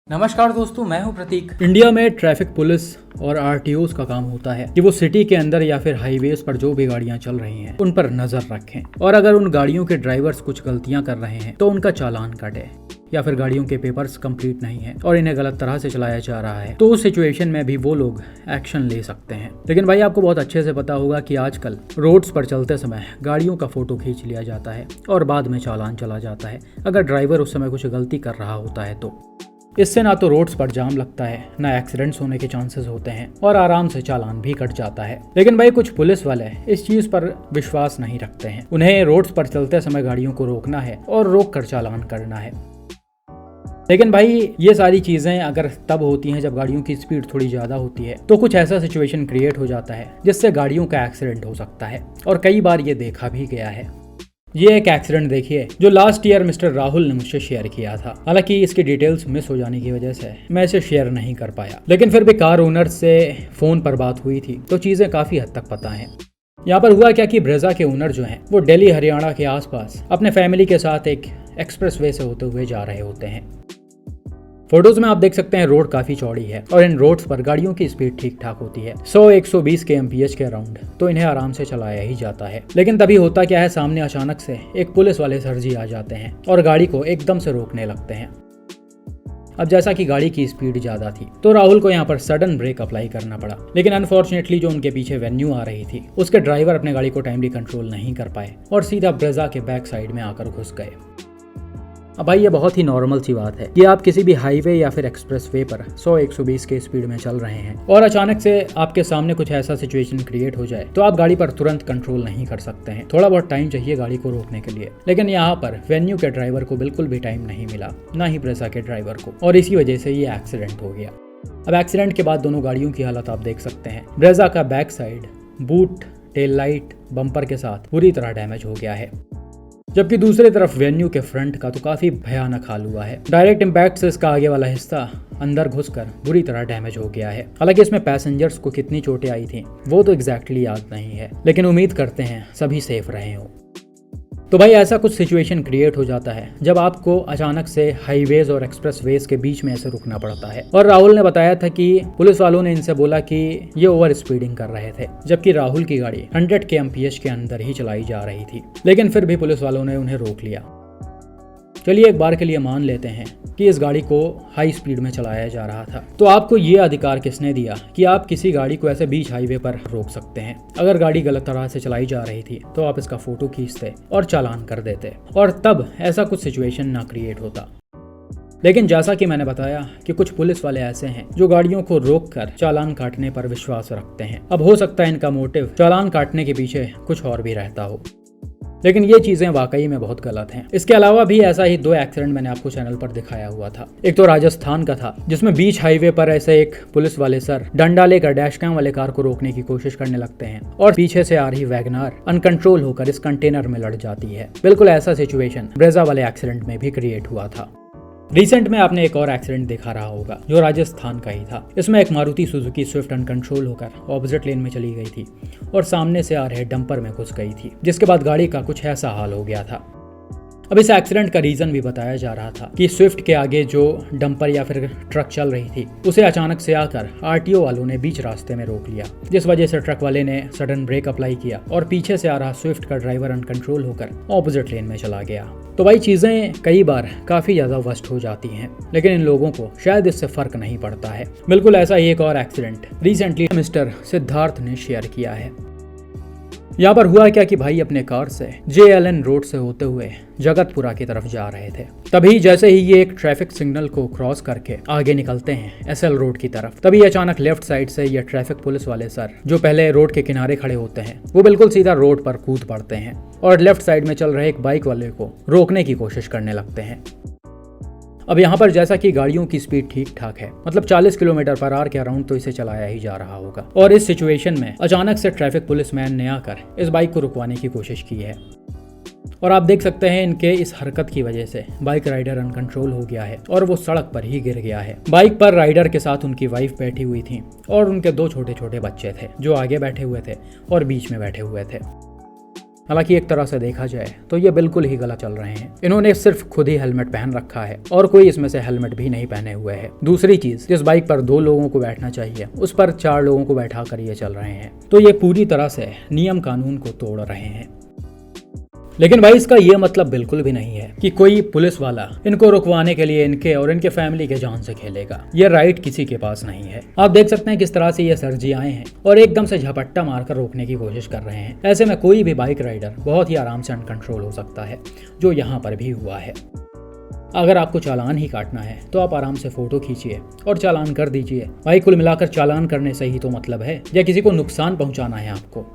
नमस्कार दोस्तों, मैं हूं प्रतीक। इंडिया में ट्रैफिक पुलिस और आरटीओस का काम होता है कि वो सिटी के अंदर या फिर हाईवेज पर जो भी गाड़ियां चल रही हैं उन पर नजर रखें और अगर उन गाड़ियों के ड्राइवर्स कुछ गलतियां कर रहे हैं तो उनका चालान काटे या फिर गाड़ियों के पेपर्स कंप्लीट नहीं है और इन्हें गलत तरह से चलाया जा रहा है तो उस सिचुएशन में भी वो लोग एक्शन ले सकते हैं। लेकिन भाई आपको बहुत अच्छे से पता होगा कि आजकल रोड्स पर चलते समय गाड़ियों का फोटो खींच लिया जाता है और बाद में चालान चला जाता है अगर ड्राइवर उस समय कुछ गलती कर रहा होता है तो। इससे ना तो रोड्स पर जाम लगता है, ना एक्सीडेंट्स होने के चांसेस होते हैं और आराम से चालान भी कट जाता है। लेकिन भाई कुछ पुलिस वाले इस चीज पर विश्वास नहीं रखते हैं। उन्हें रोड्स पर चलते समय गाड़ियों को रोकना है और रोक कर चालान करना है। लेकिन भाई ये सारी चीजें अगर तब होती हैं जब गाड़ियों की स्पीड थोड़ी ज्यादा होती है तो कुछ ऐसा सिचुएशन क्रिएट हो जाता है जिससे गाड़ियों का एक्सीडेंट हो सकता है और कई बार ये देखा भी गया है। ये एक एक्सीडेंट देखिए जो लास्ट ईयर मिस्टर राहुल ने मुझसे शेयर किया था। हालांकि इसकी डिटेल्स मिस हो जाने की वजह से मैं इसे शेयर नहीं कर पाया, लेकिन फिर भी कार ओनर से फोन पर बात हुई थी तो चीजें काफी हद तक पता हैं। यहाँ पर हुआ क्या कि ब्रेजा के ओनर जो हैं वो दिल्ली हरियाणा के आसपास अपने फैमिली के साथ एक एक्सप्रेसवे से होते हुए जा रहे होते हैं। फोटोज में आप देख सकते हैं रोड काफी चौड़ी है और इन रोड्स पर गाड़ियों की स्पीड ठीक ठाक होती है 100-120 kmph के अराउंड, तो इन्हें आराम से चलाया ही जाता है। लेकिन तभी होता क्या है, सामने अचानक से एक पुलिस वाले सर जी आ जाते हैं और गाड़ी को एकदम से रोकने लगते हैं। अब जैसा कि गाड़ी की स्पीड ज्यादा थी तो राहुल को यहाँ पर सडन ब्रेक अप्लाई करना पड़ा, लेकिन अनफॉर्चुनेटली जो उनके पीछे वेन्यू आ रही थी उसके ड्राइवर अपने गाड़ी को टाइमली कंट्रोल नहीं कर पाए और सीधा ब्रेजा के बैक साइड में आकर घुस गए। अब भाई ये बहुत ही नॉर्मल सी बात है कि आप किसी भी हाईवे या फिर एक्सप्रेस वे पर 100-120 के स्पीड में चल रहे हैं और अचानक से आपके सामने कुछ ऐसा सिचुएशन क्रिएट हो जाए तो आप गाड़ी पर तुरंत कंट्रोल नहीं कर सकते हैं। थोड़ा बहुत टाइम चाहिए गाड़ी को रोकने के लिए, लेकिन यहाँ पर वेन्यू के ड्राइवर को बिल्कुल भी टाइम नहीं मिला, ना ही ब्रेजा के ड्राइवर को, और इसी वजह से ये एक्सीडेंट हो गया। अब एक्सीडेंट के बाद दोनों गाड़ियों की हालत आप देख सकते हैं। ब्रेजा का back side boot, tail light, bumper के साथ पूरी तरह डैमेज हो गया है, जबकि दूसरी तरफ वेन्यू के फ्रंट का तो काफी भयानक हाल हुआ है। डायरेक्ट इम्पैक्ट से इसका आगे वाला हिस्सा अंदर घुसकर बुरी तरह डैमेज हो गया है। हालांकि इसमें पैसेंजर्स को कितनी चोटें आई थी वो तो एग्जैक्टली याद नहीं है, लेकिन उम्मीद करते हैं सभी सेफ रहे हो। तो भाई ऐसा कुछ सिचुएशन क्रिएट हो जाता है जब आपको अचानक से हाईवेज और एक्सप्रेसवेज के बीच में ऐसे रुकना पड़ता है। और राहुल ने बताया था कि पुलिस वालों ने इनसे बोला कि ये ओवर स्पीडिंग कर रहे थे, जबकि राहुल की गाड़ी 100 kmph के अंदर ही चलाई जा रही थी, लेकिन फिर भी पुलिस वालों ने उन्हें रोक लिया। चलिए एक बार के लिए मान लेते हैं कि इस गाड़ी को हाई स्पीड में चलाया जा रहा था, तो आपको ये अधिकार किसने दिया कि आप किसी गाड़ी को ऐसे बीच हाईवे पर रोक सकते हैं? अगर गाड़ी गलत तरह से चलाई जा रही थी तो आप इसका फोटो खींचते और चालान कर देते और तब ऐसा कुछ सिचुएशन ना क्रिएट होता। लेकिन जैसा कि मैंने बताया कि कुछ पुलिस वाले ऐसे हैं जो गाड़ियों को रोककर चालान काटने पर विश्वास रखते हैं। अब हो सकता है इनका मोटिव चालान काटने के पीछे कुछ और भी रहता हो, लेकिन ये चीजें वाकई में बहुत गलत हैं। इसके अलावा भी ऐसा ही 2 एक्सीडेंट मैंने आपको चैनल पर दिखाया हुआ था। एक तो राजस्थान का था जिसमें बीच हाईवे पर ऐसे एक पुलिस वाले सर डंडा लेकर डैश कैम वाले कार को रोकने की कोशिश करने लगते हैं और पीछे से आ रही वैगनार अनकंट्रोल होकर इस कंटेनर में लड़ जाती है। बिल्कुल ऐसा सिचुएशन ब्रेजा वाले एक्सीडेंट में भी क्रिएट हुआ था। रिसेंट में आपने एक और एक्सीडेंट देखा रहा होगा जो राजस्थान का ही था। इसमें एक मारुति सुजुकी स्विफ्ट अनकंट्रोल होकर ऑपोजिट लेन में चली गई थी और सामने से आ रहे डंपर में घुस गई थी, जिसके बाद गाड़ी का कुछ ऐसा हाल हो गया था। अब इस एक्सीडेंट का रीजन भी बताया जा रहा था कि स्विफ्ट के आगे जो डंपर या फिर ट्रक चल रही थी उसे अचानक से आकर आरटीओ वालों ने बीच रास्ते में रोक लिया, जिस वजह से ट्रक वाले ने सडन ब्रेक अप्लाई किया और पीछे से आ रहा स्विफ्ट का ड्राइवर अनकंट्रोल होकर ऑपोजिट लेन में चला गया। तो भाई चीजें कई बार काफी ज्यादा वर्स्ट हो जाती हैं, लेकिन इन लोगों को शायद इससे फर्क नहीं पड़ता है। बिल्कुल ऐसा ही एक और एक्सीडेंट रिसेंटली मिस्टर सिद्धार्थ ने शेयर किया है। यहाँ पर हुआ क्या कि भाई अपने कार से JLN रोड से होते हुए जगतपुरा की तरफ जा रहे थे। तभी जैसे ही ये एक ट्रैफिक सिग्नल को क्रॉस करके आगे निकलते हैं SL रोड की तरफ, तभी अचानक लेफ्ट साइड से ये ट्रैफिक पुलिस वाले सर जो पहले रोड के किनारे खड़े होते हैं वो बिल्कुल सीधा रोड पर कूद पड़ते हैं और लेफ्ट साइड में चल रहे एक बाइक वाले को रोकने की कोशिश करने लगते हैं। अब यहाँ पर जैसा कि गाड़ियों की स्पीड ठीक ठाक है, मतलब 40 km/h के अराउंड तो इसे चलाया ही जा रहा होगा, और इस सिचुएशन में अचानक से ट्रैफिक पुलिसमैन ने आकर इस बाइक को रुकवाने की कोशिश की है और आप देख सकते हैं इनके इस हरकत की वजह से बाइक राइडर अनकंट्रोल हो गया है और वो सड़क पर ही गिर गया है। बाइक पर राइडर के साथ उनकी वाइफ बैठी हुई थी और उनके 2 छोटे छोटे बच्चे थे जो आगे बैठे हुए थे और बीच में बैठे हुए थे। हालांकि एक तरह से देखा जाए तो ये बिल्कुल ही गलत चल रहे हैं। इन्होंने सिर्फ खुद ही हेलमेट पहन रखा है और कोई इसमें से हेलमेट भी नहीं पहने हुए है। दूसरी चीज, जिस बाइक पर 2 लोगों को बैठना चाहिए उस पर 4 लोगों को बैठा कर ये चल रहे हैं। तो ये पूरी तरह से नियम कानून को तोड़ रहे हैं। लेकिन भाई इसका ये मतलब बिल्कुल भी नहीं है कि कोई पुलिस वाला इनको रुकवाने के लिए इनके और इनके फैमिली के जान से खेलेगा। ये राइट किसी के पास नहीं है। आप देख सकते हैं किस तरह से ये सर जी आए हैं और एकदम से झपट्टा मारकर रोकने की कोशिश कर रहे हैं। ऐसे में कोई भी बाइक राइडर बहुत ही आराम से अनकंट्रोल हो सकता है, जो यहाँ पर भी हुआ है। अगर आपको चालान ही काटना है तो आप आराम से फोटो खींचिए और चालान कर दीजिए। भाई कुल मिलाकर चालान करने से ही तो मतलब है, या किसी को नुकसान पहुंचाना है आपको।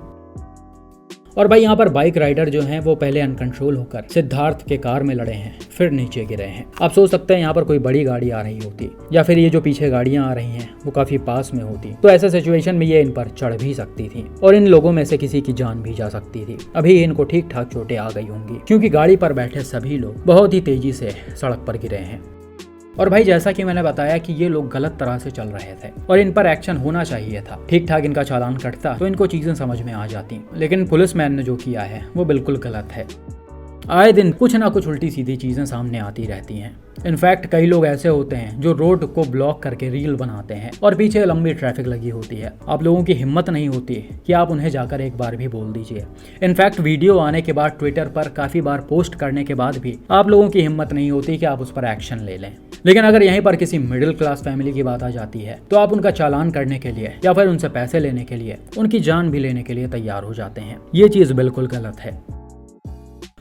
और भाई यहाँ पर बाइक राइडर जो हैं वो पहले अनकंट्रोल होकर सिद्धार्थ के कार में लड़े हैं, फिर नीचे गिरे हैं। आप सोच सकते हैं यहाँ पर कोई बड़ी गाड़ी आ रही होती या फिर ये जो पीछे गाड़ियां आ रही हैं वो काफी पास में होती तो ऐसे सिचुएशन में ये इन पर चढ़ भी सकती थी और इन लोगों में से किसी की जान भी जा सकती थी। अभी इनको ठीक ठाक चोटें आ गई होंगी क्योंकि गाड़ी पर बैठे सभी लोग बहुत ही तेजी से सड़क पर गिरे हैं। और भाई जैसा कि मैंने बताया कि ये लोग गलत तरह से चल रहे थे और इन पर एक्शन होना चाहिए था। ठीक ठाक इनका चालान कटता तो इनको चीजें समझ में आ जाती, लेकिन पुलिसमैन ने जो किया है वो बिल्कुल गलत है। आए दिन कुछ ना कुछ उल्टी सीधी चीजें सामने आती रहती हैं। इनफैक्ट कई लोग ऐसे होते हैं जो रोड को ब्लॉक करके रील बनाते हैं और पीछे लंबी ट्रैफिक लगी होती है। आप लोगों की हिम्मत नहीं होती कि आप उन्हें जाकर एक बार भी बोल दीजिए। इनफैक्ट वीडियो आने के बाद ट्विटर पर काफी बार पोस्ट करने के बाद भी आप लोगों की हिम्मत नहीं होती कि आप उस पर एक्शन ले लें। लेकिन अगर यहीं पर किसी मिडिल क्लास फैमिली की बात आ जाती है तो आप उनका चालान करने के लिए या फिर उनसे पैसे लेने के लिए, उनकी जान भी लेने के लिए तैयार हो जाते हैं। ये चीज बिल्कुल गलत है।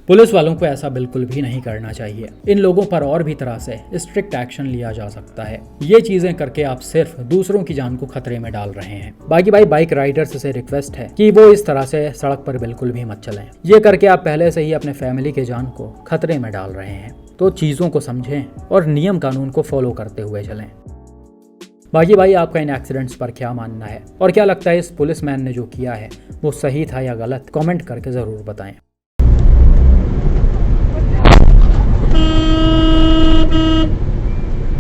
पुलिस वालों को ऐसा बिल्कुल भी नहीं करना चाहिए। इन लोगों पर और भी तरह से स्ट्रिक्ट एक्शन लिया जा सकता है। ये चीजें करके आप सिर्फ दूसरों की जान को खतरे में डाल रहे हैं। बाकी भाई बाइक राइडर्स से रिक्वेस्ट है कि वो इस तरह से सड़क पर बिल्कुल भी मत चलें। ये करके आप पहले से ही अपने फैमिली के जान को खतरे में डाल रहे हैं। तो चीजों को समझें और नियम कानून को फॉलो करते हुए चलें। बाकी भाई आपका इन एक्सीडेंट्स पर क्या मानना है और क्या लगता है इस पुलिसमैन ने जो किया है वो सही था या गलत, कमेंट करके जरूर बताएं।